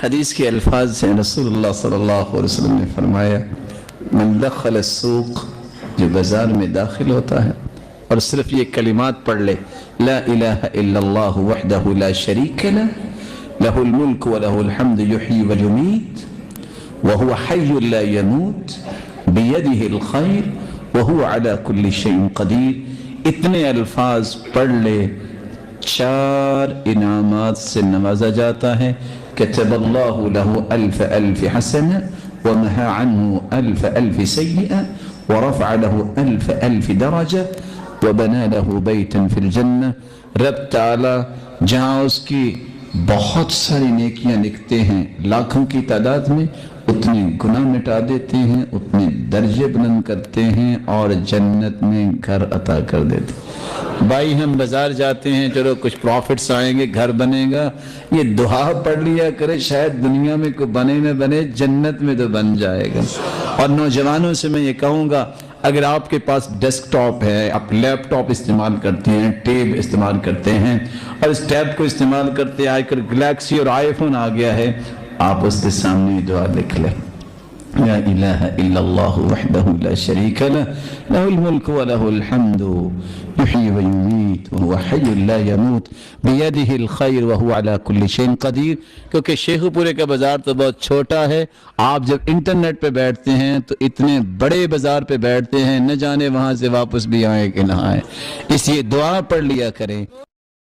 حدیث کے الفاظ سے رسول اللہ صلی اللہ علیہ وسلم نے فرمایا من دخل السوق، جو بازار میں داخل ہوتا ہے اور صرف یہ کلمات پڑھ لے لا الہ الا اللہ وحدہ لا شریک لہ لہ الملک ولہ الحمد یحیی ویمیت وہو حی لا یموت بیدہ الخیر وہو علی کل شیء قدیر، اتنے الفاظ پڑھ لے 4 انعامات سے نوازا جاتا ہے۔ کتب اللہ لہ الف حسنہ ومحى عنه ألف سيئة ورفع له ألف درجة وبنى له بيتا في الجنة۔ رب تعالی جہاں اس کی بہت ساری نیکیاں لکھتے ہیں لاکھوں کی تعداد میں، اتنے گناہ مٹا دیتے ہیں، اتنے درجے بلند کرتے ہیں اور جنت میں گھر عطا کر دیتے ہیں۔ بھائی ہم بازار جاتے ہیں، چلو کچھ پروفٹس آئیں گے، گھر بنے گا، یہ دعا پڑھ لیا کرے، شاید دنیا میں کوئی بنے نہ بنے، جنت میں تو بن جائے گا۔ اور نوجوانوں سے میں یہ کہوں گا، اگر آپ کے پاس ڈیسک ٹاپ ہے، آپ لیپ ٹاپ استعمال کرتے ہیں، ٹیب استعمال کرتے ہیں اور اس ٹیب کو استعمال کرتے ہیں، آج کل گلیکسی اور آئی فون آ گیا ہے، آپ اس کے سامنے دعا لکھ لیں لا الہ الا اللہ وحدہ لا شریک لہ لہ الملک ولہ الحمد یحیی ویمیت وہو حی لا یموت بیدہ الخیر وہو علی کل شیء قدیر۔ کیونکہ شیخ پورے کا بازار تو بہت چھوٹا ہے، آپ جب انٹرنیٹ پہ بیٹھتے ہیں تو اتنے بڑے بازار پہ بیٹھتے ہیں، نہ جانے وہاں سے واپس بھی آئیں کہ نہ آئیں، اس لیے دعا پڑھ لیا کریں۔